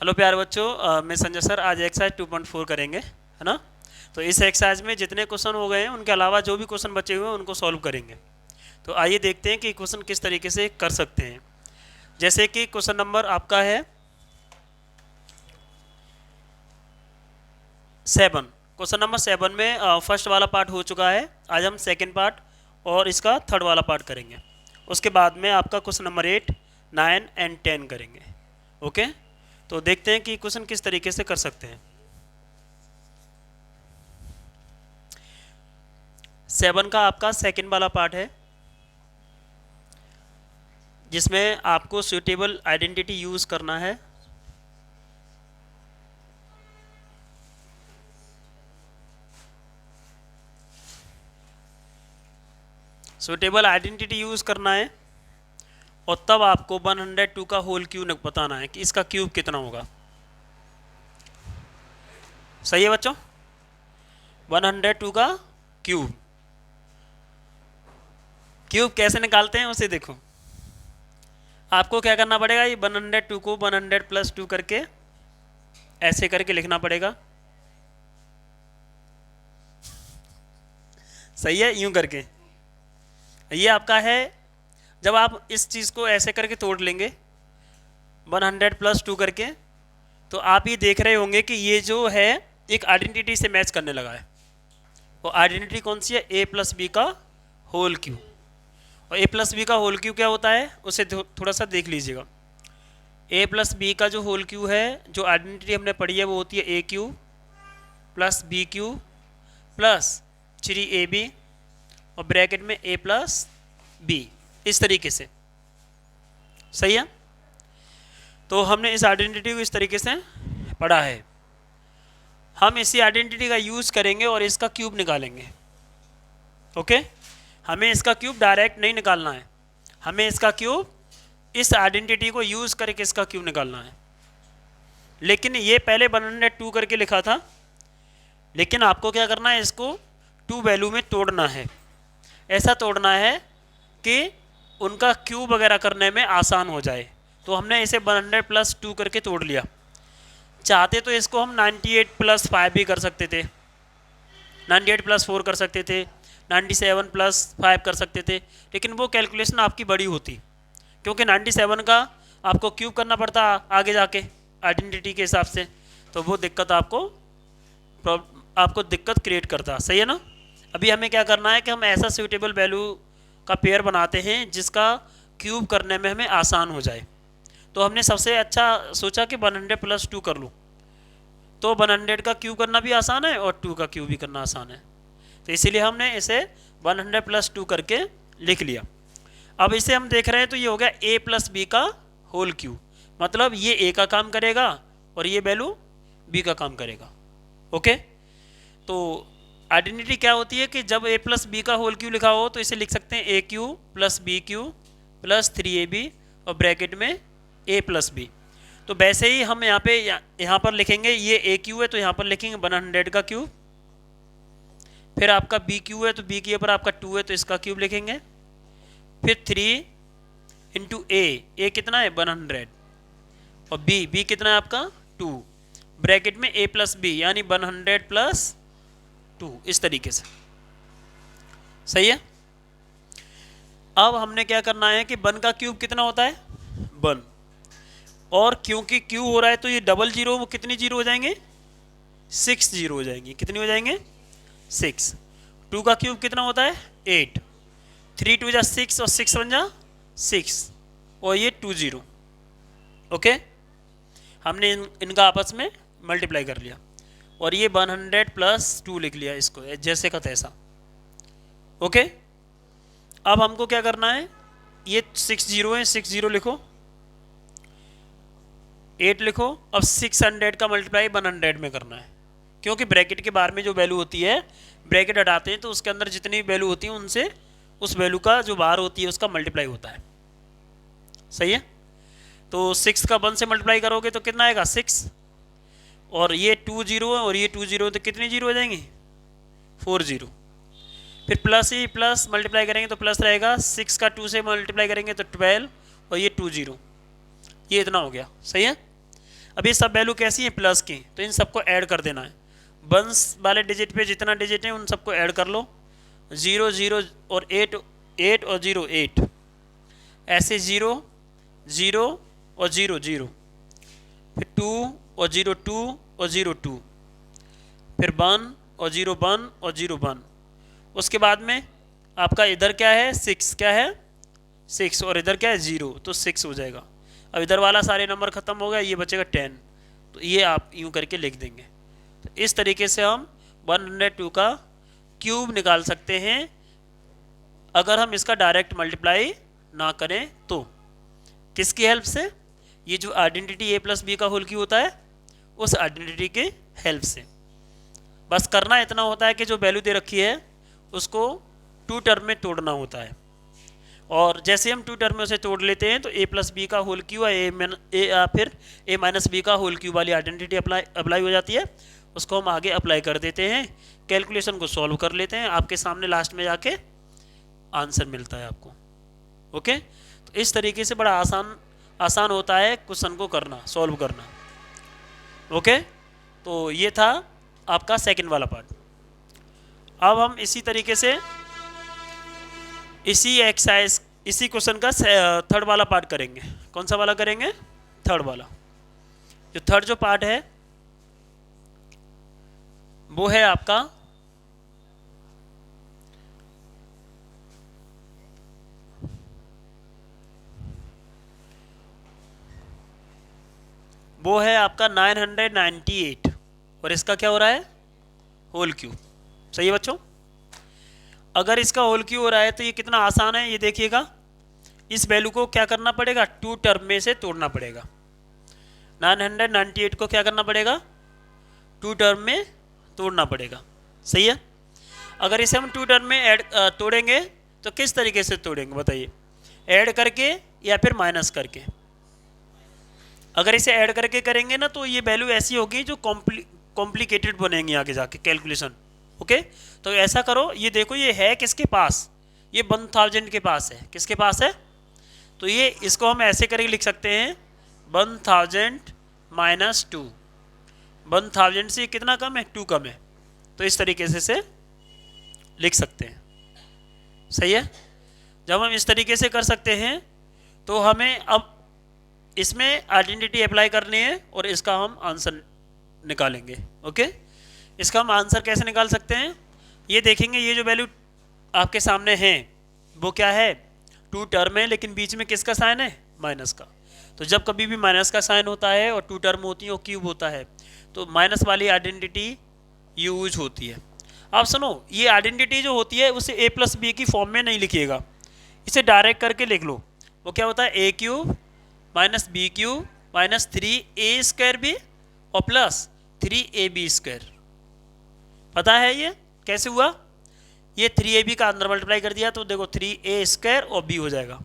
Hello प्यारे बच्चों, मैं संजय सर आज एक्सरसाइज 2.4 करेंगे, है ना। तो इस एक्सरसाइज में जितने क्वेश्चन हो गए हैं उनके अलावा जो भी क्वेश्चन बचे हुए हैं उनको सॉल्व करेंगे। तो आइए देखते हैं कि क्वेश्चन किस तरीके से कर सकते हैं। जैसे कि क्वेश्चन नंबर आपका है 7। क्वेश्चन नंबर 7 में फर्स्ट वाला पार्ट हो चुका है। आज हम सेकेंड पार्ट और इसका थर्ड वाला पार्ट करेंगे। उसके बाद में आपका क्वेश्चन नंबर 8, 9 एंड 10 करेंगे। ओके, तो देखते हैं कि क्वेश्चन किस तरीके से कर सकते हैं। 7 का आपका सेकंड वाला पार्ट है, जिसमें आपको सुटेबल आइडेंटिटी यूज करना है। सुटेबल आइडेंटिटी यूज करना है और तब आपको 102 का होल क्यूब बताना है कि इसका क्यूब कितना होगा। सही है बच्चों, 102 का क्यूब कैसे निकालते हैं उसे देखो। आपको क्या करना पड़ेगा, ये 102 को 100 + 2 करके ऐसे करके लिखना पड़ेगा। सही है, यूं करके। ये आपका है। जब आप इस चीज़ को ऐसे करके तोड़ लेंगे 100 + 2 करके, तो आप ये देख रहे होंगे कि ये जो है एक आइडेंटिटी से मैच करने लगा है। वो आइडेंटिटी कौन सी है, a + b का होल क्यूब। और a + b का होल क्यूब क्या होता है उसे थोड़ा सा देख लीजिएगा। a + b का जो होल क्यूब है, जो आइडेंटिटी हमने पढ़ी है, वो होती है a³ + b³ + 3ab और ब्रैकेट में a + b, इस तरीके से। सही है, तो हमने इस आइडेंटिटी को इस तरीके से पढ़ा है। हम इसी आइडेंटिटी का यूज़ करेंगे और इसका क्यूब निकालेंगे। ओके, हमें इसका क्यूब डायरेक्ट नहीं निकालना है, हमें इसका क्यूब इस आइडेंटिटी को यूज़ करके इसका क्यूब निकालना है। लेकिन ये पहले 102 करके लिखा था, लेकिन आपको क्या करना है, इसको 2 वैल्यू में तोड़ना है। ऐसा तोड़ना है कि उनका क्यूब वगैरह करने में आसान हो जाए। तो हमने इसे 100 + 2 करके तोड़ लिया। चाहते तो इसको हम 98 + 5 भी कर सकते थे, 98 + 4 कर सकते थे, 97 + 5 कर सकते थे, लेकिन वो कैलकुलेशन आपकी बड़ी होती, क्योंकि 97 का आपको क्यूब करना पड़ता आगे जाके आइडेंटिटी के हिसाब से। तो वो दिक्कत आपको दिक्कत क्रिएट करता। सही है ना। अभी हमें क्या करना है कि हम ऐसा सूटेबल वैल्यू का पेयर बनाते हैं जिसका क्यूब करने में हमें आसान हो जाए। तो हमने सबसे अच्छा सोचा कि 100 + 2 कर लूँ, तो 100 का क्यूब करना भी आसान है और 2 का क्यूब भी करना आसान है। तो इसीलिए हमने इसे 100 + 2 करके लिख लिया। अब इसे हम देख रहे हैं तो ये हो गया a + b का होल क्यूब, मतलब ये a का काम करेगा और ये वैल्यू b का काम करेगा। ओके, तो आइडेंटिटी क्या होती है कि जब a + b का होल क्यूब लिखा हो तो इसे लिख सकते हैं a³ + b³ + 3ab और ब्रैकेट में a + b। तो वैसे ही हम यहाँ पर लिखेंगे, ये a³ है तो यहाँ पर लिखेंगे 100 का क्यूब। फिर आपका b³ है तो b के ऊपर आपका 2 है तो इसका क्यूब लिखेंगे। फिर 3 × a कितना है 100 और b कितना है आपका 2, ब्रैकेट में a + b यानी 100 + 2, इस तरीके से। सही है। अब हमने क्या करना है कि 1 का क्यूब कितना होता है 1, और क्योंकि क्यूब हो रहा है तो ये डबल जीरो, वो कितनी जीरो हो जाएंगे 6 जीरो हो जाएंगी। कितनी हो जाएंगे 6। 2 का क्यूब कितना होता है 8, 3 × 2 = 6 और 6 × 1 = 6 और ये 2 0। ओके, हमने इनका आपस में मल्टीप्लाई कर लिया और ये 100 + 2 लिख लिया, इसको जैसे का तैसा। ओके, अब हमको क्या करना है, ये 6 0 है, 6 0 लिखो, 8 लिखो। अब 600 का मल्टीप्लाई 100 में करना है, क्योंकि ब्रैकेट के बाहर में जो वैल्यू होती है, ब्रैकेट हटाते हैं तो उसके अंदर जितनी वैल्यू होती है उनसे उस वैल्यू का जो बाहर होती है उसका मल्टीप्लाई होता है। सही है, तो 6 का 1 से मल्टीप्लाई करोगे तो कितना आएगा 6, और ये 2 0 है और ये 2 0 है तो कितनी जीरो हो जाएंगी 4 0। फिर प्लस ही प्लस मल्टीप्लाई करेंगे तो प्लस रहेगा, 6 का 2 से मल्टीप्लाई करेंगे तो 12 और ये 2 0, ये इतना हो गया। सही है। अब ये सब वैल्यू कैसी है, प्लस की, तो इन सबको ऐड कर देना है। वंस वाले डिजिट पे जितना डिजिट है उन सबको ऐड कर लो। 0 0 और 8 8 और 0 8, ऐसे 0 0 और 0 0, फिर 2 और 0 2 और 0 2, फिर 1 और 0 1 और 0 1। उसके बाद में आपका इधर क्या है 6, क्या है 6, और इधर क्या है 0, तो 6 हो जाएगा। अब इधर वाला सारे नंबर ख़त्म हो गया, ये बचेगा 10, तो ये आप यूँ करके लिख देंगे। तो इस तरीके से हम 102 का क्यूब निकाल सकते हैं अगर हम इसका डायरेक्ट मल्टीप्लाई ना करें तो। किसकी हेल्प से, ये जो आइडेंटिटी a प्लस बी का होल क्यूब होता है उस आइडेंटिटी के हेल्प से। बस करना इतना होता है कि जो वैल्यू दे रखी है उसको 2 टर्म में तोड़ना होता है, और जैसे हम 2 टर्म में उसे तोड़ लेते हैं तो a प्लस बी का होल क्यूब फिर a माइनस बी का होल क्यूब वाली आइडेंटिटी अप्लाई हो जाती है। उसको हम आगे अप्लाई कर देते हैं, कैलकुलेशन को सॉल्व कर लेते हैं, आपके सामने लास्ट में जाके आंसर मिलता है आपको। ओके, तो इस तरीके से बड़ा आसान होता है क्वेश्चन को करना, सॉल्व करना। ओके, तो ये था आपका सेकंड वाला पार्ट। अब हम इसी तरीके से इसी क्वेश्चन का थर्ड वाला पार्ट करेंगे। कौन सा वाला करेंगे, थर्ड वाला। जो थर्ड जो पार्ट है वो है आपका वो है आपका 998, और इसका क्या हो रहा है, होल क्यूब। सही है बच्चों, अगर इसका होल क्यूब हो रहा है तो ये कितना आसान है, ये देखिएगा। इस वैल्यू को क्या करना पड़ेगा, 2 टर्म में से तोड़ना पड़ेगा। 998 को क्या करना पड़ेगा, 2 टर्म में तोड़ना पड़ेगा। सही है, अगर इसे हम 2 टर्म में तोड़ेंगे तो किस तरीके से तोड़ेंगे बताइए, ऐड करके या फिर माइनस करके। अगर इसे ऐड करके करेंगे ना तो ये वैल्यू ऐसी होगी जो कॉम्प्लिकेटेड बनेंगी आगे जाके कैलकुलेशन। ओके, तो ऐसा करो, ये देखो ये है किसके पास, ये 1000 के पास है। किसके पास है, तो ये इसको हम ऐसे करके लिख सकते हैं 1000 माइनस 2। 1000 से कितना कम है, 2 कम है, तो इस तरीके से लिख सकते हैं। सही है, जब हम इस तरीके से कर सकते हैं तो हमें अब इसमें आइडेंटिटी अप्लाई करनी है और इसका हम आंसर निकालेंगे। ओके, इसका हम आंसर कैसे निकाल सकते हैं, ये देखेंगे। ये जो वैल्यू आपके सामने है वो क्या है, 2 टर्म है, लेकिन बीच में किसका साइन है, माइनस का। तो जब कभी भी माइनस का साइन होता है और 2 टर्म होती है और क्यूब होता है तो माइनस वाली आइडेंटिटी यूज होती है। अब सुनो, ये आइडेंटिटी जो होती है उसे a प्लस बी की फॉर्म में नहीं लिखिएगा, इसे डायरेक्ट करके लिख लो। वो क्या होता है, a cube minus B cube minus 3a² भी और प्लस 3ab²। पता है ये कैसे हुआ, ये 3ab का अंदर मल्टीप्लाई कर दिया तो देखो 3a² और b हो जाएगा,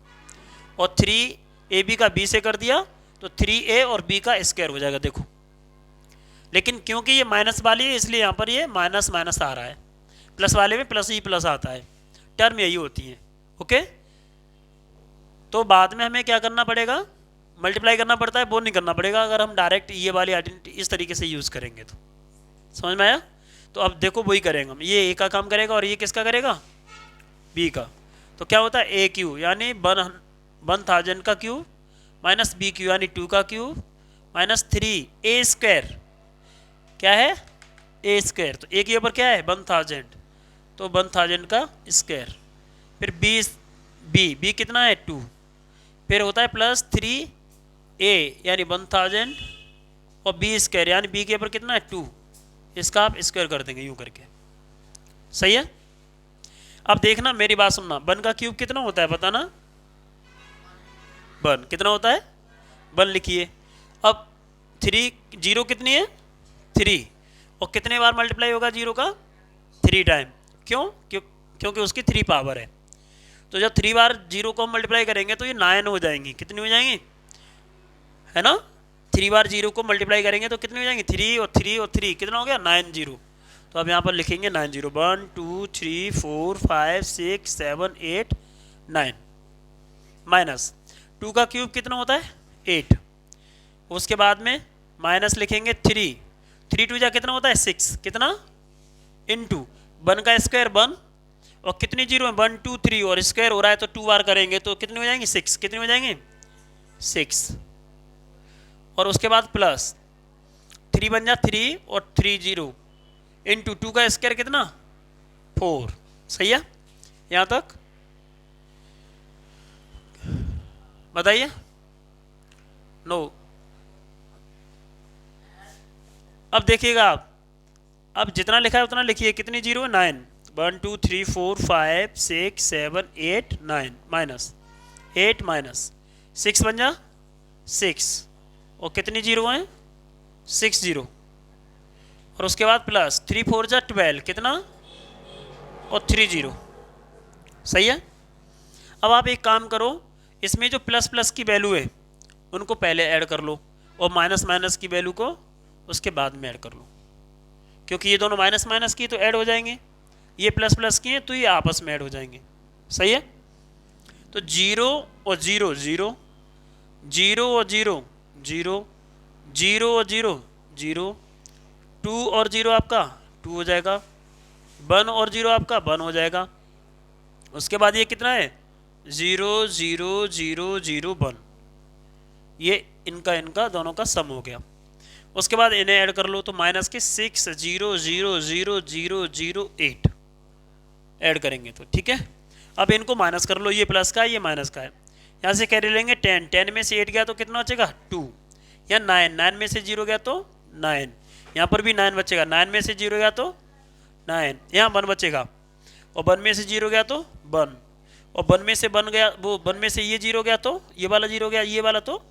और 3ab का b से कर दिया तो 3a और b का स्क्वायर हो जाएगा। देखो, लेकिन क्योंकि ये माइनस वाली है इसलिए यहाँ पर ये माइनस माइनस आ रहा है, प्लस वाले में प्लस ही प्लस आता है, टर्म यही होती है। ओके, तो बाद में हमें क्या करना पड़ेगा, मल्टीप्लाई करना पड़ता है, वो नहीं करना पड़ेगा अगर हम डायरेक्ट ये वाली आइडेंटिटी इस तरीके से यूज़ करेंगे तो। समझ में आया, तो अब देखो वही करेंगे हम, ये ए का काम करेगा और ये किसका करेगा, बी का। तो क्या होता है, ए क्यू यानी 1000 का क्यूब माइनस बी क्यू यानी 2 का क्यूब माइनस 3a², क्या है, a²। तो ए के ऊपर क्या है 1000, तो 1000 का स्क्वायर, फिर बी कितना है 2, फिर होता है प्लस 3a यानी 1000 और b² यानी b के ऊपर कितना है 2, इसका आप स्क्वायर कर देंगे यूँ करके। सही है, अब देखना मेरी बात सुनना, 1 का क्यूब कितना होता है बताना, 1 कितना होता है 1 लिखिए। अब 0 कितनी है 3, और कितने बार मल्टीप्लाई होगा 0 का 3 टाइम, क्योंकि उसकी 3 पावर है। तो जब 3 बार 0 को हम मल्टीप्लाई करेंगे तो ये 9 हो जाएंगी, कितनी हो जाएंगी, है ना। 3 बार 0 को मल्टीप्लाई करेंगे तो कितनी हो जाएंगी, 3 और 3 और 3 कितना हो गया 9 0। तो अब यहाँ पर लिखेंगे 9 0, 1 2 3 4 5 6 7 8 9, माइनस 2 का क्यूब कितना होता है 8, उसके बाद में माइनस लिखेंगे 3, 3 टू जा कितना होता है 6, कितना इनटू 1 का स्क्वायर 1 और कितनी जीरो है 1 2 3 और स्क्वायर हो रहा है तो 2 बार करेंगे तो कितने हो जाएंगे 6, कितने हो जाएंगे 6 और उसके बाद प्लस 3 बन जा 3 और 3 0 इनटू 2 का स्क्वायर कितना 4। सही है यहाँ तक बताइए। नो अब देखिएगा आप, अब जितना लिखा है उतना लिखिए। कितनी जीरो है 9, 1 2 3 4 5 6 7 8 9 माइनस 8 माइनस 6 बन जा 6 और कितनी जीरो हैं 6 जीरो और उसके बाद प्लस 3 4 जा 12 कितना और 3 जीरो। सही है। अब आप एक काम करो, इसमें जो प्लस प्लस की वैल्यू है उनको पहले ऐड कर लो और माइनस माइनस की वैल्यू को उसके बाद में ऐड कर लो, क्योंकि ये दोनों माइनस माइनस की तो ऐड हो जाएंगे, ये प्लस प्लस की हैं तो ये आपस में ऐड हो जाएंगे। सही है। तो 0 और 0 0, 0 और 0 0, 0 और 0 0, 2 और 0 आपका 2 हो जाएगा, 1 और 0 आपका 1 हो जाएगा। उसके बाद ये कितना है 0 0 0 0 1, ये इनका दोनों का सम हो गया। उसके बाद इन्हें ऐड कर लो तो माइनस के 6 0 0 0 0 0 8 ऐड करेंगे तो ठीक है। अब इनको माइनस कर लो, ये प्लस का है ये माइनस का है, यहाँ से कैरी लेंगे 10, 10 में से 8 गया तो कितना बचेगा 2, या 9, 9 में से 0 गया तो 9, यहाँ पर भी 9 बचेगा, 9 में से 0 गया तो 9, यहाँ 1 बचेगा और 1 में से 0 गया तो 1 और 1 में से 1 गया, वो 1 में से ये 0 गया तो ये वाला 0 गया, ये वाला तो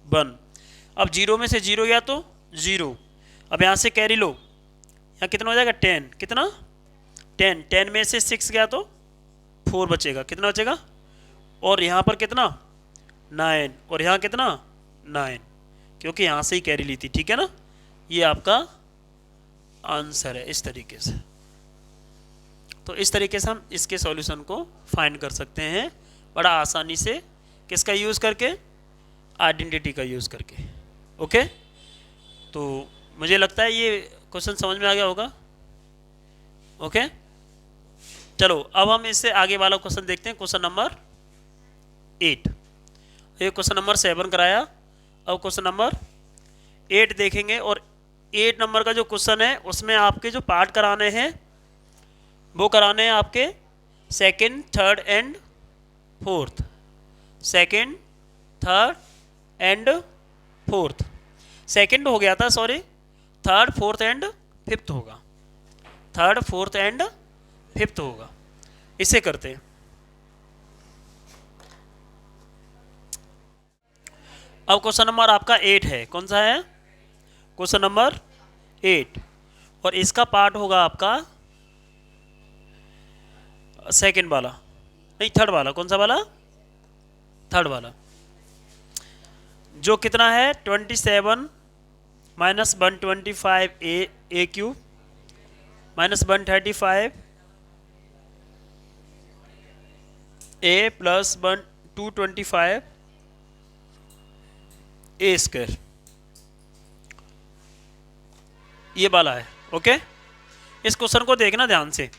1। अब 0 में से 0 गया तो 0, अब यहाँ से कैरी लो, यहाँ कितना हो जाएगा 10, कितना 10, 10 में से 6 गया तो 4 बचेगा, कितना बचेगा और यहाँ पर कितना 9 और यहाँ कितना 9, क्योंकि यहाँ से ही कैरी ली थी। ठीक है ना, ये आपका आंसर है इस तरीके से। तो इस तरीके से हम इसके सॉल्यूशन को फाइंड कर सकते हैं बड़ा आसानी से, किसका यूज़ करके आइडेंटिटी का यूज़ करके। ओके, तो मुझे लगता है ये क्वेश्चन समझ में आ गया होगा। ओके चलो अब हम इससे आगे वाला क्वेश्चन देखते हैं, क्वेश्चन नंबर 8। ये क्वेश्चन नंबर 7 कराया, अब क्वेश्चन नंबर 8 देखेंगे। और 8 नंबर का जो क्वेश्चन है उसमें आपके जो पार्ट कराने हैं वो कराने हैं आपके second, third and fourth, second, third and fourth. Second हो गया था sorry, third, fourth and fifth होगा, थर्ड, फोर्थ एंड फिफ्थ होगा। इसे करते हैं। अब क्वेश्चन नंबर आपका 8 है, कौन सा है क्वेश्चन नंबर 8, और इसका पार्ट होगा आपका सेकंड वाला, नहीं थर्ड वाला। कौन सा वाला? थर्ड वाला, जो कितना है 27 माइनस 125 ए क्यूब माइनस 135 ए प्लस 225 ए स्क्वायर, ये वाला है। ओके, इस क्वेश्चन को देखना ध्यान से,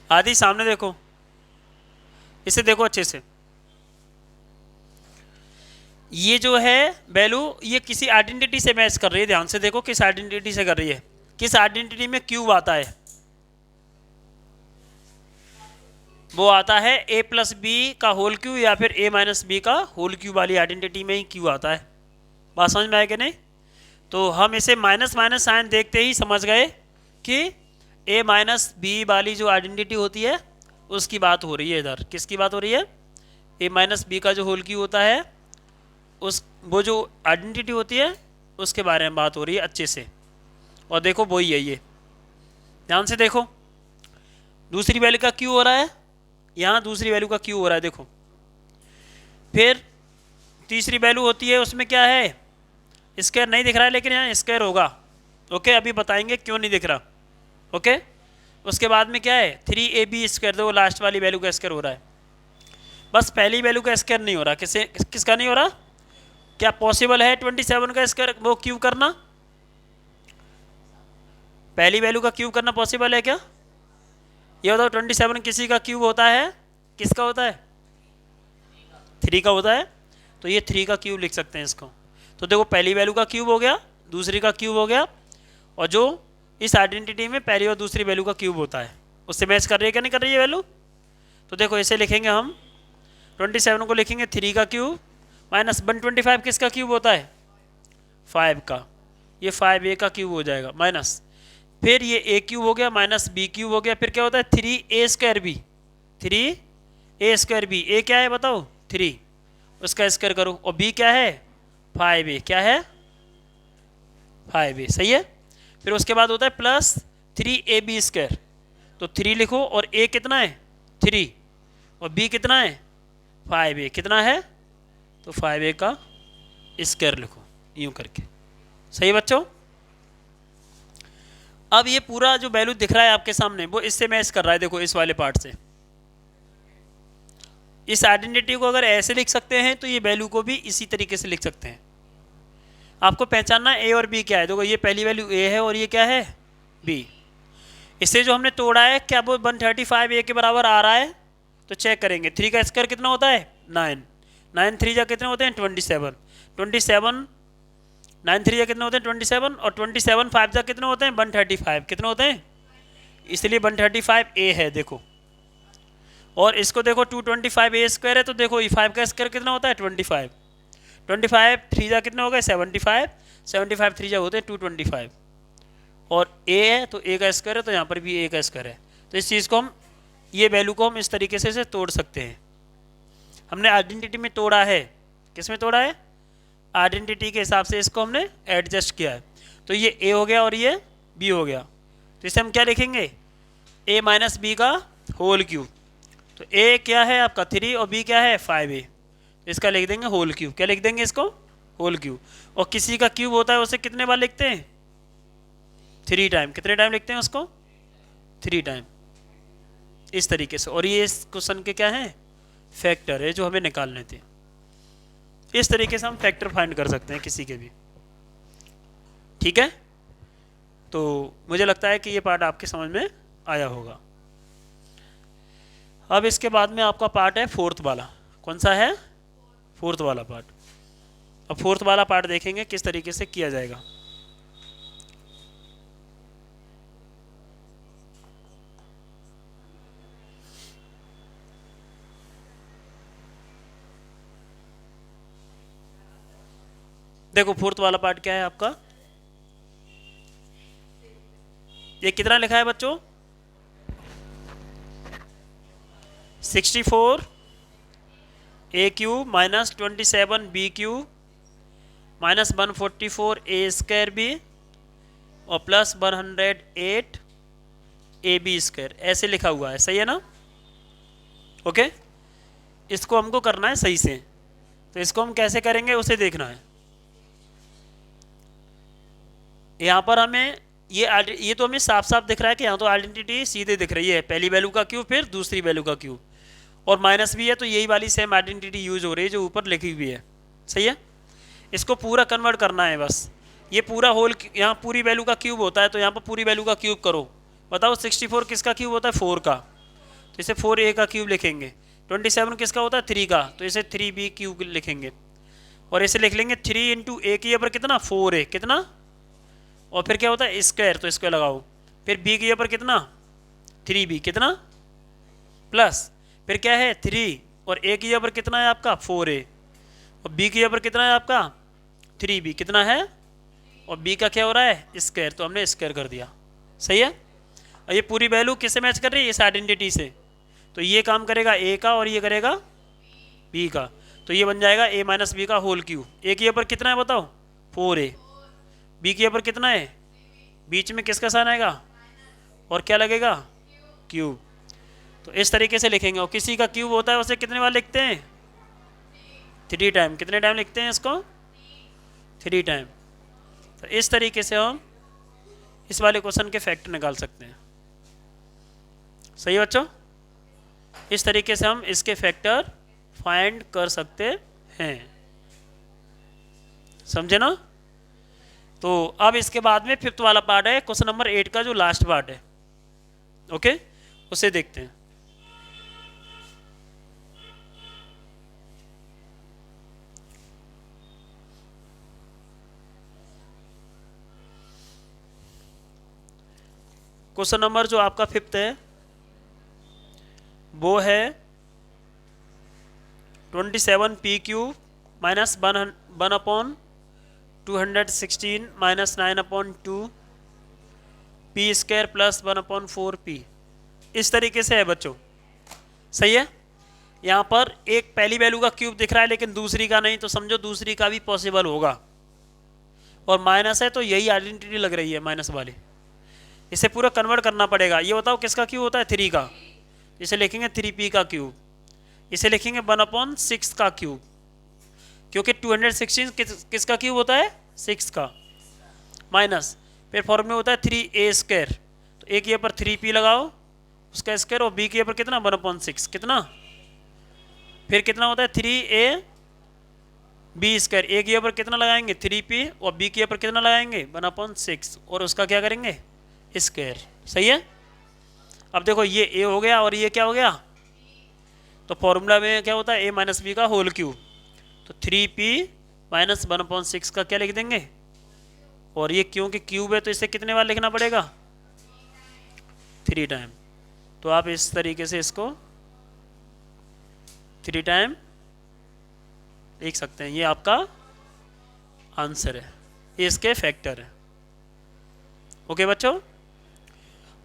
आदि सामने देखो, इसे देखो अच्छे से। ये जो है वैल्यू ये किसी आइडेंटिटी से मैच कर रही है, ध्यान से देखो किस आइडेंटिटी से कर रही है। किस आइडेंटिटी में क्यूब आता है? वो आता है a प्लस बी का होल क्यूब या फिर a माइनस बी का होल क्यूब वाली आइडेंटिटी में ही क्यू आता है। बात समझ में आया कि नहीं? तो हम इसे माइनस माइनस साइन देखते ही समझ गए कि a माइनस बी वाली जो आइडेंटिटी होती है उसकी बात हो रही है। इधर किसकी बात हो रही है? a माइनस बी का जो होल क्यूब होता है उस वो जो आइडेंटिटी होती है उसके बारे में बात हो रही है अच्छे से। और देखो वही है, ये ध्यान से देखो, दूसरी वैल्यू का क्यू हो रहा है, यहाँ दूसरी वैल्यू का क्यू हो रहा है देखो। फिर तीसरी वैल्यू होती है उसमें क्या है, स्क्वायर नहीं दिख रहा है लेकिन यहाँ स्क्वायर होगा। ओके, अभी बताएंगे क्यों नहीं दिख रहा। ओके, उसके बाद में क्या है 3ab स्क्वायर, देखो लास्ट वाली वैल्यू का स्क्वायर हो रहा है। बस पहली वैल्यू का स्क्वायर नहीं हो रहा, किसका नहीं हो रहा? क्या पॉसिबल है 27 का स्क्वायर वो क्यूब करना? पहली वैल्यू का क्यूब करना पॉसिबल है क्या? ये बताओ 27 किसी का क्यूब होता है? किसका होता है? 3 का होता है। तो ये 3 का क्यूब लिख सकते हैं इसको। तो देखो पहली वैल्यू का क्यूब हो गया, दूसरी का क्यूब हो गया, और जो इस आइडेंटिटी में पहली और दूसरी वैल्यू का क्यूब होता है उससे मैच कर रही है क्या नहीं कर रही है वैल्यू? तो देखो इसे लिखेंगे हम 27 को लिखेंगे 3 का क्यूब माइनस 125 किसका क्यूब होता है? 5 का। ये 5a का क्यूब हो जाएगा माइनस, फिर ये a क्यूब हो गया माइनस b क्यूब हो गया, फिर क्या होता है 3a square b, 3a square b। a क्या है बताओ? 3, उसका स्क्वायर करो, और b क्या है? 5a। क्या है? 5a। सही है। फिर उसके बाद होता है प्लस 3ab स्क्वायर, तो 3 लिखो, और a कितना है? 3, और b कितना है? 5a। कितना है? तो 5a का स्क्वायर लिखो यूं करके। सही बच्चों? अब ये पूरा जो वैल्यू दिख रहा है आपके सामने वो इससे मैच कर रहा है। देखो इस वाले पार्ट से इस आइडेंटिटी को अगर ऐसे लिख सकते हैं तो ये वैल्यू को भी इसी तरीके से लिख सकते हैं। आपको पहचानना ए और बी क्या है। देखो ये पहली वैल्यू ए है और ये क्या है? बी। इससे जो हमने तोड़ा है क्या वो 135 ए के बराबर आ रहा है? तो चेक करेंगे। 3 का स्क्वायर कितना होता है? 9, 9 3 जा कितने होते हैं? 27, 27 9 3 जा कितने होते हैं? 27, और 27 5 जा कितने होते हैं? 135। कितने होते हैं? इसलिए 135 ए है। देखो, और इसको देखो 225 ए स्क्वायर है, तो देखो ये 5 का स्क्वायर कितना होता है? 25, 25 3 जा कितने हो गए? 75, 75 3 जा होते हैं 225, और ए है तो ए का स्क्वायर है, तो यहाँ पर भी ए का स्क्वायर है। तो इस चीज़ को हम, ये वैल्यू को हम इस तरीके से तोड़ सकते हैं। हमने आइडेंटिटी में तोड़ा है। किस में तोड़ा है? आइडेंटिटी के हिसाब से इसको हमने एडजस्ट किया है। तो ये ए हो गया और ये बी हो गया, तो इसे हम क्या लिखेंगे? ए माइनस बी का होल क्यूब। तो ए क्या है आपका? 3, और बी क्या है? 5a। इसका लिख देंगे होल क्यूब। क्या लिख देंगे इसको? Whole cube. और किसी का क्यूब होता है उसे कितने बार लिखते हैं? 3 टाइम। कितने टाइम लिखते हैं उसको? 3 टाइम। इस तरीके से। और ये इस क्वेश्चन के क्या है? फैक्टर है जो हमें निकालने थे। इस तरीके से हम फैक्टर फाइंड कर सकते हैं किसी के भी। ठीक है, तो मुझे लगता है कि ये पार्ट आपके समझ में आया होगा। अब इसके बाद में आपका पार्ट है फोर्थ वाला। कौन सा है? फोर्थ वाला पार्ट। अब फोर्थ वाला पार्ट देखेंगे किस तरीके से किया जाएगा। देखो फोर्थ वाला पार्ट क्या है आपका? ये कितना लिखा है बच्चों? 64 A cube minus 27 B cube minus 144 A square B और प्लस 108 ए बी स्क्वायर, ऐसे लिखा हुआ है। सही है ना? ओके, इसको हमको करना है सही से। तो इसको हम कैसे करेंगे उसे देखना है। यहाँ पर हमें ये तो हमें साफ साफ दिख रहा है कि यहाँ तो आइडेंटिटी सीधे दिख रही है। पहली वैल्यू का क्यूब फिर दूसरी वैल्यू का क्यूब, और माइनस भी है, तो यही वाली सेम आइडेंटिटी यूज हो रही है जो ऊपर लिखी हुई है। सही है? इसको पूरा कन्वर्ट करना है बस। ये पूरा होल, यहाँ पूरी वैल्यू का क्यूब होता है, तो यहाँ पर पूरी वैल्यू का क्यूब करो। बताओ 64 किसका क्यूब होता है? 4 का, तो इसे 4a का क्यूब लिखेंगे। 27 किसका होता है? 3 का, तो इसे 3b क्यूब लिखेंगे। और इसे लिख लेंगे 3 इंटू ए की पर कितना? 4a। कितना? और फिर क्या होता है? स्क्वायर, तो स्क्वायर लगाओ। फिर b की पर कितना? 3b। कितना? प्लस फिर क्या है? 3, और a की पर कितना है आपका? 4a, और b की पर कितना है आपका? 3b। कितना है? और b का क्या हो रहा है? स्क्वायर, तो हमने स्क्वायर कर दिया। सही है? और ये पूरी वैल्यू किससे मैच कर रही है? इस आइडेंटिटी से। तो ये काम करेगा a का और ये करेगा b का, तो ये बन जाएगा a माइनस बी का होल क्यूब। a की पर कितना है बताओ? 4a। b की पर कितना है? बीच में किसका साइन आएगा? और क्या लगेगा? क्यूब। तो इस तरीके से लिखेंगे। और किसी का क्यूब होता है उसे कितने बार लिखते हैं? 3 टाइम। कितने टाइम लिखते हैं इसको? 3 टाइम। तो इस तरीके से हम इस वाले क्वेश्चन के फैक्टर निकाल सकते हैं। सही है बच्चों? इस तरीके से हम इसके फैक्टर फाइंड कर सकते हैं। समझे ना? तो अब इसके बाद में फिफ्थ वाला पार्ट है, क्वेश्चन नंबर 8 का जो लास्ट पार्ट है, ओके, उसे देखते हैं। क्वेश्चन नंबर जो आपका फिफ्थ है वो है 27p cube minus 1/216 minus 9/2 P square plus 1/4p। इस तरीके से है बच्चों, सही है। यहाँ पर एक पहली वैल्यू का क्यूब दिख रहा है लेकिन दूसरी का नहीं, तो समझो दूसरी का भी पॉसिबल होगा, और माइनस है तो यही आइडेंटिटी लग रही है माइनस वाली। इसे पूरा कन्वर्ट करना पड़ेगा। ये बताओ किसका क्यूब होता है? 3 का। इसे लिखेंगे 3p का क्यूब, इसे लिखेंगे 1/6 का क्यूब, क्योंकि 216 किसका क्यूब होता है? 6 का। माइनस फिर फॉर्म में होता है 3a स्क्वायर, तो एक ये पर 3p लगाओ उसका स्क्वायर, और b के ऊपर कितना? 1/6 कितना, फिर कितना होता है 3a b स्क्वायर, एक ये ऊपर कितना लगाएंगे? 3p, और b के ऊपर कितना लगाएंगे? 1/6, और उसका क्या करेंगे? स्क्वायर। सही है। अब देखो ये a हो गया और ये क्या हो गया? तो फॉर्मूला में क्या होता है? a माइनस बी का होल क्यूब, तो 3p माइनस 1/6 का क्या लिख देंगे? और ये क्योंकि क्यूब है तो इसे कितने बार लिखना पड़ेगा? 3 टाइम। तो आप इस तरीके से इसको 3 टाइम लिख सकते हैं। ये आपका आंसर है, ये इसके फैक्टर है। ओके बच्चों,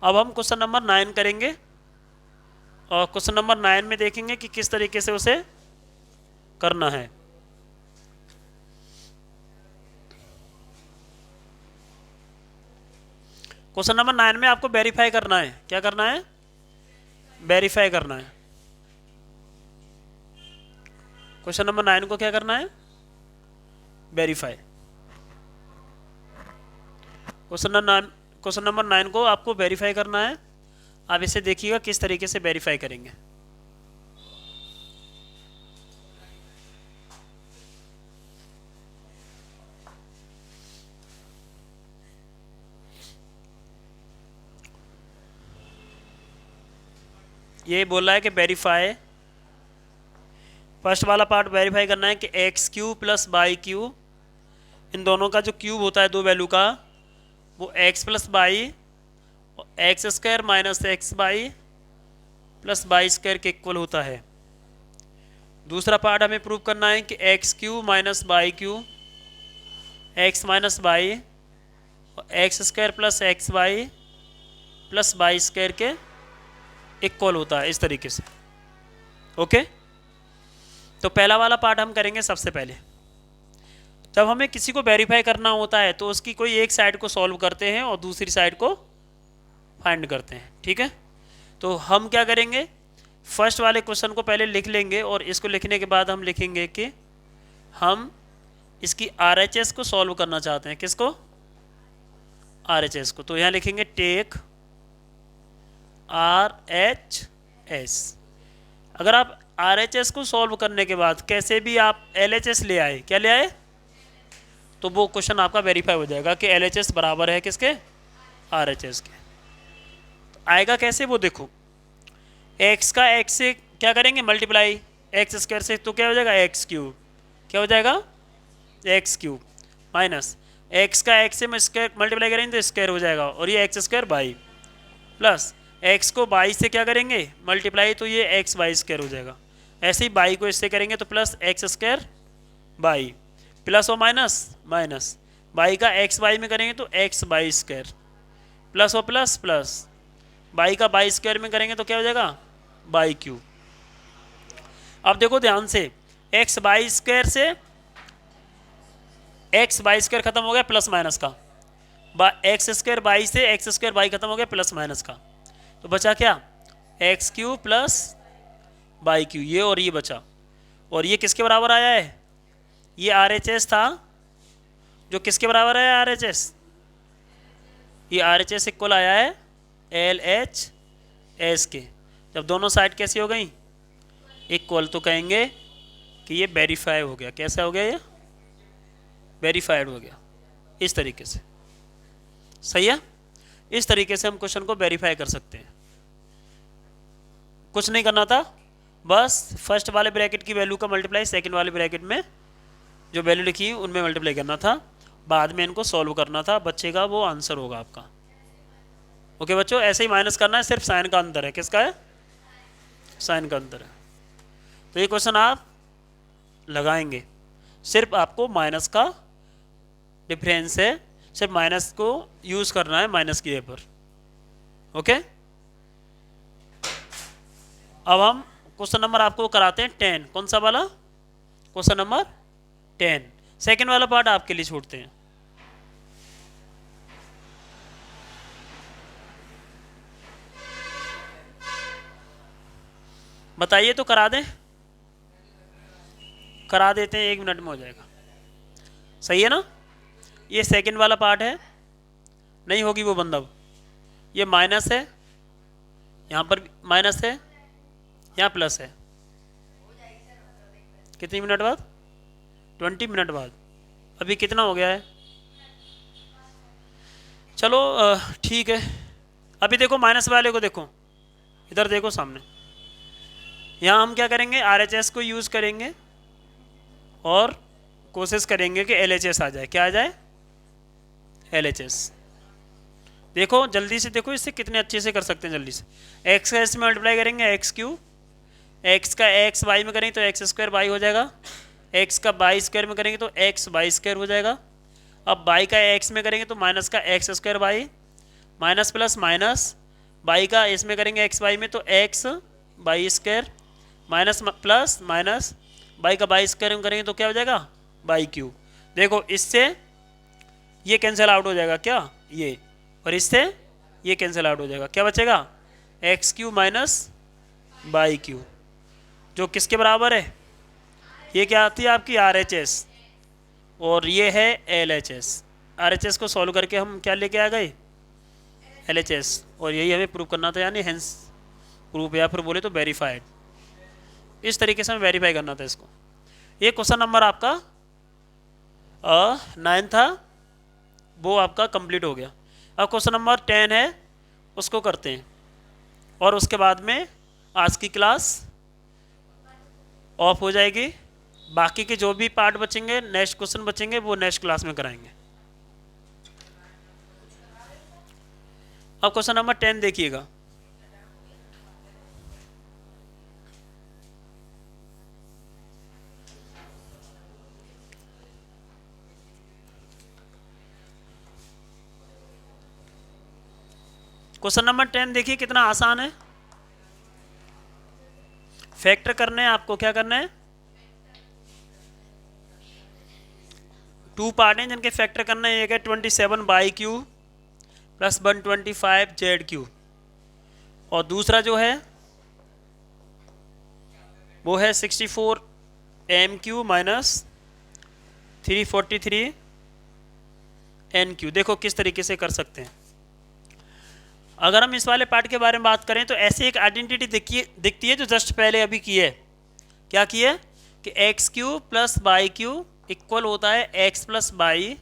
अब हम क्वेश्चन नंबर 9 करेंगे, और क्वेश्चन नंबर 9 में देखेंगे कि किस तरीके से उसे करना है। क्वेश्चन नंबर 9 में आपको वेरीफाई करना है। क्या करना है? वेरीफाई करना है। क्वेश्चन नंबर 9 को क्या करना है? वेरीफाई। क्वेश्चन नंबर 9 को आपको वेरीफाई करना है। आप इसे देखिएगा किस तरीके से वेरीफाई करेंगे। ये बोल रहा है कि वेरीफाई, फर्स्ट वाला पार्ट वेरीफाई करना है कि X cube plus Y cube, इन दोनों का जो क्यूब होता है दो वैल्यू का, वो X plus Y X square minus X Y plus Y square के इक्वल होता है। दूसरा पार्ट हमें प्रूव करना है कि X cube minus Y cube X minus Y X square plus X Y plus Y square के इक्वल होता है, इस तरीके से। ओके, तो पहला वाला पार्ट हम करेंगे सबसे पहले। जब हमें किसी को वेरीफाई करना होता है तो उसकी कोई एक साइड को सॉल्व करते हैं और दूसरी साइड को फाइंड करते हैं, ठीक है। तो हम क्या करेंगे, फर्स्ट वाले क्वेश्चन को पहले लिख लेंगे, और इसको लिखने के बाद हम लिखेंगे कि हम इसकी RHS को सॉल्व करना चाहते हैं। किसको? RHS को। तो यहाँ लिखेंगे टेक RHS। अगर आप RHS को सॉल्व करने के बाद कैसे भी आप LHS ले आए, क्या ले आए, तो वो क्वेश्चन आपका वेरीफाई हो जाएगा कि LHS बराबर है किसके? RHS के। तो आएगा कैसे वो देखो, x का x से क्या करेंगे? मल्टीप्लाई एक्स स्क्वायर से, तो क्या हो जाएगा? X cube. क्या हो जाएगा? एक्स क्यूब माइनस एक्स का एक्स से स्क्वायर मल्टीप्लाई करेंगे तो स्क्वायर हो जाएगा, और ये x square by plus x को बाई से क्या करेंगे? मल्टीप्लाई, तो ये एक्स बाई स्क्वायर हो जाएगा। ऐसे ही बाई को इससे करेंगे तो plus x square by plus और माइनस माइनस, बाई का एक्स बाई में करेंगे तो एक्स बाई स्क्वायर प्लस और प्लस प्लस, बाई का बाई स्क्वायर में करेंगे तो क्या हो जाएगा? By cube. अब देखो ध्यान से, एक्स बाई स्क्वायर से एक्स बाई स्क्वायर खत्म हो गया प्लस माइनस का, एक्स स्क्वायर बाई से एक्स स्क्वायर बाई खत्म हो गया प्लस माइनस का, तो बचा क्या? X cube plus by cube, ये और ये बचा। और ये किसके बराबर आया है? ये RHS था, जो किसके बराबर है? RHS। ये RHS इक्वल आया है LHS के। जब दोनों साइड कैसी हो गई? इक्वल, तो कहेंगे कि ये वेरीफाई हो गया। कैसा हो गया ये? वेरीफाइड हो गया, इस तरीके से। सही है, इस तरीके से हम क्वेश्चन को वेरीफाई कर सकते हैं। कुछ नहीं करना था, बस फर्स्ट वाले ब्रैकेट की वैल्यू का मल्टीप्लाई सेकंड वाले ब्रैकेट में जो वैल्यू लिखी उनमें मल्टीप्लाई करना था, बाद में इनको सॉल्व करना था, बचेगा वो आंसर होगा आपका। ओके बच्चों, ऐसे ही माइनस करना है, सिर्फ साइन का अंतर है। किसका है? साइन का अंतर है। तो ये क्वेश्चन आप लगाएंगे, सिर्फ आपको माइनस का डिफरेंस है, सिर्फ माइनस को यूज करना है माइनस की जगह पर। ओके, अब हम क्वेश्चन नंबर आपको कराते हैं 10। कौन सा वाला? Question number 10। सेकेंड वाला पार्ट आपके लिए छोड़ते हैं। बताइए तो करा दें? करा देते हैं, 1 मिनट में हो जाएगा। सही है ना? ये सेकंड वाला पार्ट है, नहीं होगी वो बंद। अब ये माइनस है, यहाँ पर माइनस है, यहाँ प्लस है। कितनी मिनट बाद? 20 मिनट बाद। अभी कितना हो गया है? चलो ठीक है। अभी देखो माइनस वाले को, देखो इधर देखो सामने। यहाँ हम क्या करेंगे? RHS को यूज़ करेंगे और कोशिश करेंगे कि LHS आ जाए। क्या आ जाए? LHS। देखो जल्दी से, देखो इससे कितने अच्छे से कर सकते हैं जल्दी से। एक्स का इसमें मल्टीप्लाई करेंगे, एक्स क्यू, एक्स का एक्स वाई में करेंगे तो एक्स स्क्वायर वाई हो जाएगा, एक्स का वाई स्क्वायर में करेंगे तो एक्स वाई स्क्वायर हो जाएगा। अब वाई का एक्स में करेंगे तो माइनस का X square Y, minus plus minus, Y का इसमें करेंगे एक्स वाई में तो X Y square, minus plus minus, Y का वाई स्क्वायर में करेंगे तो क्या हो जाएगा? Y cube. देखो इससे ये कैंसिल आउट हो जाएगा, क्या ये, और इससे ये कैंसिल आउट हो जाएगा। क्या बचेगा? X cube minus Y cube, जो किसके बराबर है? ये क्या आती है आपकी? RHS, और ये है LHS। RHS को सॉल्व करके हम क्या लेके आ गए? LHS, और यही हमें प्रूव करना था, यानी हेंस प्रूफ, या फिर बोले तो वेरीफाइड। इस तरीके से हमें वेरीफाई करना था इसको। ये क्वेश्चन नंबर आपका 9 था, वो आपका कंप्लीट हो गया। अब क्वेश्चन नंबर 10 है, उसको करते हैं, और उसके बाद में आज की क्लास ऑफ हो जाएगी। बाकी के जो भी पार्ट बचेंगे, नेक्स्ट क्वेश्चन बचेंगे, वो नेक्स्ट क्लास में कराएंगे। अब क्वेश्चन नंबर 10 देखिएगा। क्वेश्चन नंबर 10 देखिए कितना आसान है। फैक्टर करने हैं आपको। क्या करना है? 2 पार्ट हैं जिनके फैक्टर करना है। एक है 27 Y cube plus 125 Z cube, और दूसरा जो है वो है 64 M cube minus 343 N cube. देखो किस तरीके से कर सकते हैं। अगर हम इस वाले पार्ट के बारे में बात करें तो ऐसी एक आइडेंटिटी दिखती है जो जस्ट पहले अभी की है। क्या की है? कि X cube plus Y cube equal होता है X plus Y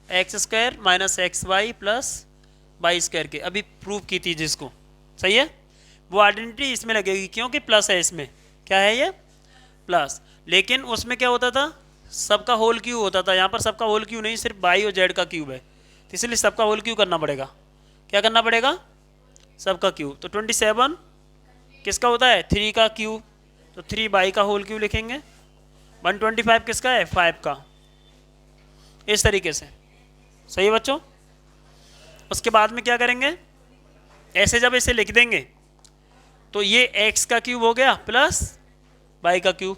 X square minus X Y plus Y square के। अभी प्रूव की थी जिसको, सही है, वो आइडेंटिटी इसमें लगेगी क्योंकि प्लस है इसमें। क्या है ये? प्लस। लेकिन उसमें क्या होता था? सबका होल क्यूब होता था। यहाँ पर सबका होल क्यूब नहीं, सिर्फ बाई और जेड का क्यूब है, तो इसलिए सबका होल क्यूब करना पड़ेगा। क्या करना पड़ेगा? सबका क्यूब। तो 27 किसका होता है? 3 का क्यूब, तो 3 बाई का होल क्यूब लिखेंगे। 125 किसका है? 5 का। इस तरीके से, सही है बच्चों। उसके बाद में क्या करेंगे? ऐसे जब इसे लिख देंगे तो ये x का क्यूब हो गया प्लस y का क्यूब,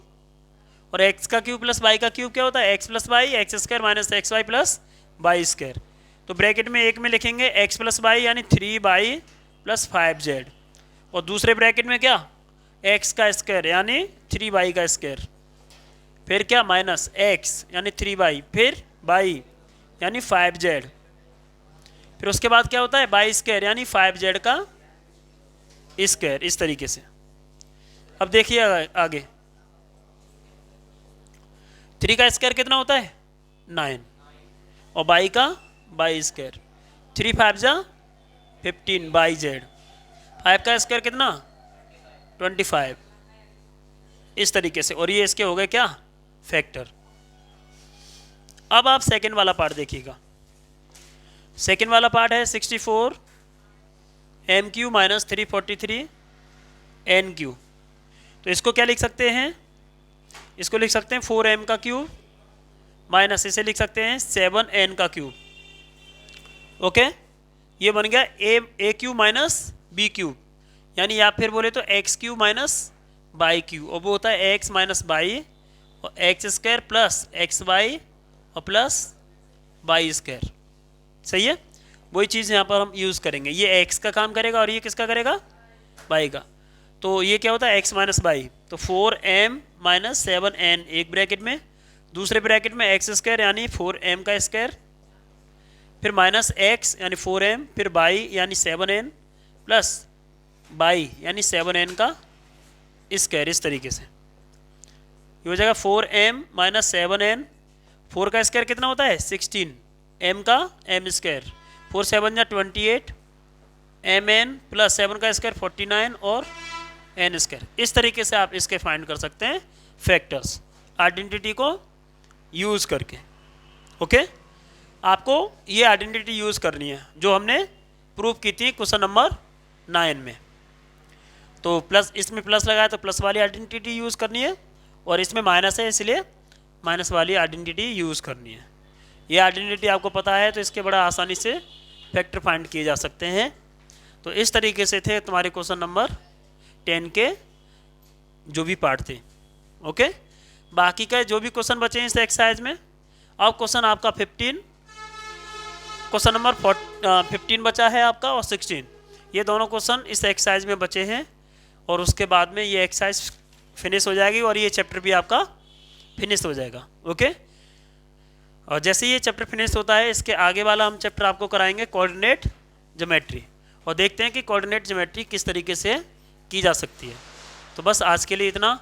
और x का क्यूब प्लस y का क्यूब क्या होता है? x plus Y X square minus X Y plus Y square. तो ब्रैकेट में एक में लिखेंगे x प्लस वाई यानी 3y प्लस 5z, और दूसरे ब्रैकेट में क्या? x का स्क्वायर यानी 3y का स्क्वायर, फिर क्या? माइनस x यानी 3y, फिर y यानी 5z, फिर उसके बाद क्या होता है? y स्क्वायर यानी 5z का स्क्वायर। इस तरीके से। अब देखिए आगे, 3 का स्क्वायर कितना होता है? 9। और बाई का बाई स्क्वायर, 3 5 जा 15 बाई जेड, 5 का स्क्वायर कितना 25, इस तरीके से। और ये इसके हो गए क्या फैक्टर। अब आप सेकंड वाला पार्ट देखिएगा। सेकंड वाला पार्ट है 64 M cube minus 343 N cube. तो इसको क्या लिख सकते हैं, इसको लिख सकते हैं 4m का क्यूब माइनस इसे लिख सकते हैं 7n का क्यूब। ओके, ये बन गया ए क्यूब माइनस बी क्यूब, यानी आप फिर बोले तो x cube minus by cube, और वो होता है एक्स माइनस बाई और x square plus x by और प्लस बाई स्क्वायर। सही है, वही चीज़ यहाँ पर हम यूज़ करेंगे। ये एक्स का काम करेगा और ये किसका करेगा बाई का। तो ये क्या होता है एक्स माइनस बाई, तो 4m माइनस 7n एक ब्रैकेट में, दूसरे ब्रैकेट में एक्स स्क्वायर यानी 4m का स्क्वायर, फिर माइनस एक्स यानी 4m, फिर बाई यानी 7n प्लस बाई यानी 7n का स्क्वायर। इस तरीके से ये हो जाएगा 4m माइनस 7n, 4 का स्क्वायर कितना होता है 16, m का m स्क्वायर, 4 7 या 28, mn प्लस 7 का स्क्वायर 49 और n स्क्वायर। इस तरीके से आप इसके फाइंड कर सकते हैं फैक्टर्स आइडेंटिटी को यूज़ करके। ओके, आपको ये आइडेंटिटी यूज़ करनी है जो हमने प्रूव की थी क्वेश्चन नंबर 9 में। तो प्लस, इसमें प्लस लगाया तो प्लस वाली आइडेंटिटी यूज़ करनी है, और इसमें माइनस है इसलिए माइनस वाली आइडेंटिटी यूज़ करनी है। ये आइडेंटिटी आपको पता है तो इसके बड़ा आसानी से फैक्टर फाइंड किए जा सकते हैं। तो इस तरीके से थे तुम्हारे क्वेश्चन नंबर 10 के जो भी पार्ट थे। ओके, बाकी का जो भी क्वेश्चन बचे हैं इस एक्सरसाइज में, अब क्वेश्चन आपका 15, क्वेश्चन नंबर 15 बचा है आपका और 16, ये दोनों क्वेश्चन इस एक्सरसाइज में बचे हैं, और उसके बाद में ये एक्सरसाइज फिनिश हो जाएगी और ये चैप्टर भी आपका फिनिश हो जाएगा। ओके, और जैसे ये चैप्टर फिनिश होता है इसके आगे वाला हम चैप्टर आपको कराएंगे कोऑर्डिनेट ज्योमेट्री, और देखते हैं कि कोऑर्डिनेट ज्योमेट्री किस तरीके से की जा सकती है। तो बस आज के लिए इतना।